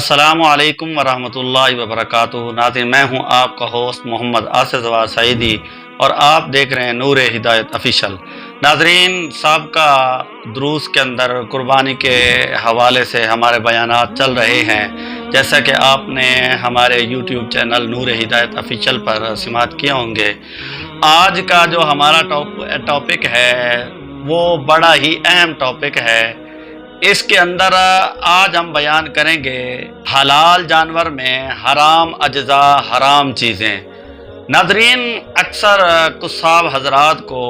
अस्सलामु अलैकुम वरहमतुल्लाहि वबरकातुहू। नाज़रीन, मैं हूं आपका होस्ट मोहम्मद आसिफ जवार सईदी और आप देख रहे हैं नूर हिदायत ऑफिशियल। नाज़रीन, साबका दुरूस के अंदर कुर्बानी के हवाले से हमारे बयानात चल रहे हैं। जैसा कि आपने हमारे यूट्यूब चैनल नूर हिदायत ऑफिशियल पर समाअत किए होंगे। आज का जो हमारा टॉपिक है वो बड़ा ही अहम टॉपिक है। इसके अंदर आज हम बयान करेंगे हलाल जानवर में हराम अज्जा, हराम चीज़ें। नाज़रीन, अक्सर कुस्साब हजरात को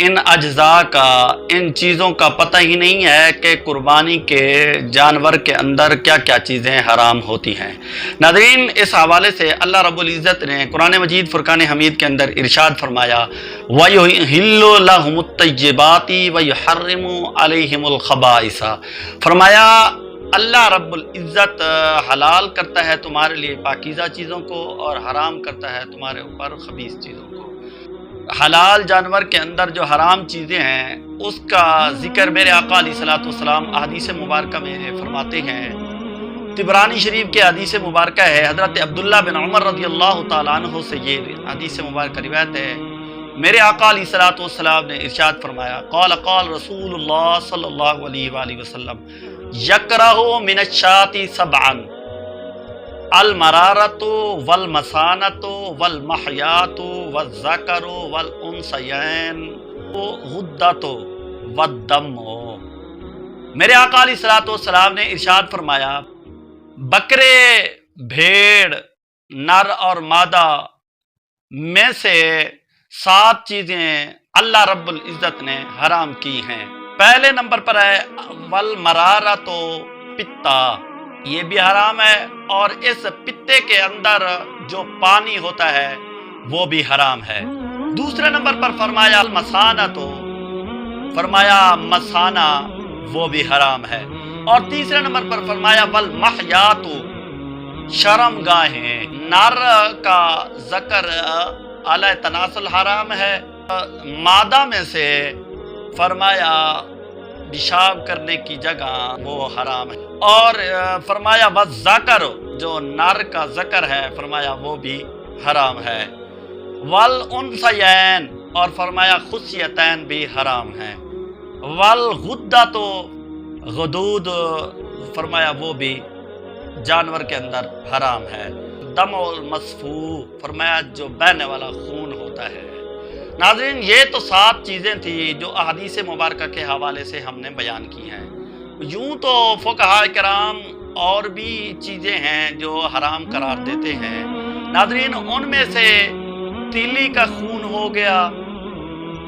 इन अज्जा का, इन चीज़ों का पता ही नहीं है कि कुर्बानी के जानवर के अंदर क्या क्या चीज़ें हराम होती हैं। नाज़रीन, इस हवाले से अल्लाह रब्बुल इज़्ज़त ने कुरान मजीद फुरकान हमीद के अंदर इरशाद फरमाया, वयुहिल्लु लहुमुत तय्यिबाति वयुहर्रिमु अलैहिमुल खबाइसा। फरमाया अल्लाह रब्बुल इज़्ज़त हलाल करता है तुम्हारे लिए पाकीज़ा चीज़ों को और हराम करता है तुम्हारे ऊपर खबीस चीज़ों को। हलाल जानवर के अंदर जो हराम चीज़ें हैं उसका जिक्र मेरे आका अलैहिस्सलातु वस्सलाम हदीस मुबारक में फरमाते हैं। तिबरानी शरीफ के हदीस मुबारक है, हज़रत अब्दुल्लाह बिन उमर रज़ियल्लाहु ताला अन्हु से ये हदीस मुबारक रिवायत है। मेरे आका अलैहिस्सलातु वस्सलाम ने इरशाद फरमाया, क़ाल क़ाल रसूलुल्लाह सल्लल्लाहु अलैहि वसल्लम यकरहु मिनश्शाति सबअन अल मरारतु वल मसानतु वल महयातु वल ज़करु वल उनसयैन गुद्दतु वद्दमु। मेरे आका अलैहिस्सलातु वस्सलाम ने इरशाद फरमाया, बकरे, भेड़, नर और मादा में से 7 चीज़ें अल्लाह रब्बुल इज़्ज़त ने हराम की हैं। पहले नंबर पर है वल मरारतु, पित्ता, ये भी हराम है और इस पित्ते के अंदर जो पानी होता है वो भी हराम है। दूसरे नंबर पर फरमाया मसाना, तो फरमाया मसाना वो भी हराम है। और तीसरे नंबर पर फरमाया वल महयातु, शर्मगाहें, नर का ज़कर अला तनासुल हराम है। मादा में से फरमाया पेशाब करने की जगह वो हराम है। और फरमाया बस ज़कर, जो नर का ज़कर है फरमाया वो भी हराम है। वल उनसयैन, और फरमाया खुशियतैन भी हराम है। वल गुद्दा, तो गदूद फरमाया वो भी जानवर के अंदर हराम है। दम और मसफू, फरमाया जो बहने वाला खून होता है। नाज़रीन, ये तो 7 चीज़ें थी जो अहादीस मुबारक के हवाले से हमने बयान की हैं। यूं तो फुक़हा किराम और भी चीज़ें हैं जो हराम करार देते हैं। नाज़रीन, उनमें से तीली का खून हो गया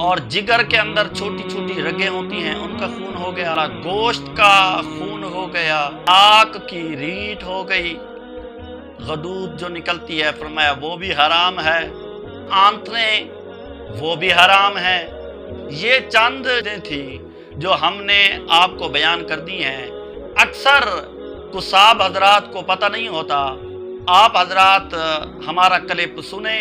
और जिगर के अंदर छोटी छोटी रगें होती हैं उनका खून हो गया, गोश्त का खून हो गया, आँख की रीठ हो गई, गदूद जो निकलती है फरमाया वो भी हराम है, आंतरें वो भी हराम है। ये चंद थी जो हमने आपको बयान कर दी हैं। अक्सर कुसाब हजरात को पता नहीं होता। आप हजरात हमारा क्लिप सुने,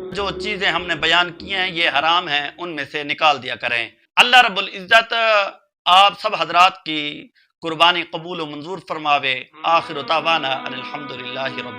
जो चीज़ें हमने बयान की हैं ये हराम हैं उनमें से निकाल दिया करें। अल्लाह रब्बुल इज़्ज़त आप सब हजरात की कुर्बानी कबूल व मंजूर फरमावे। आखिर दावाना अनिल हम्दुलिल्लाहि रब्बिल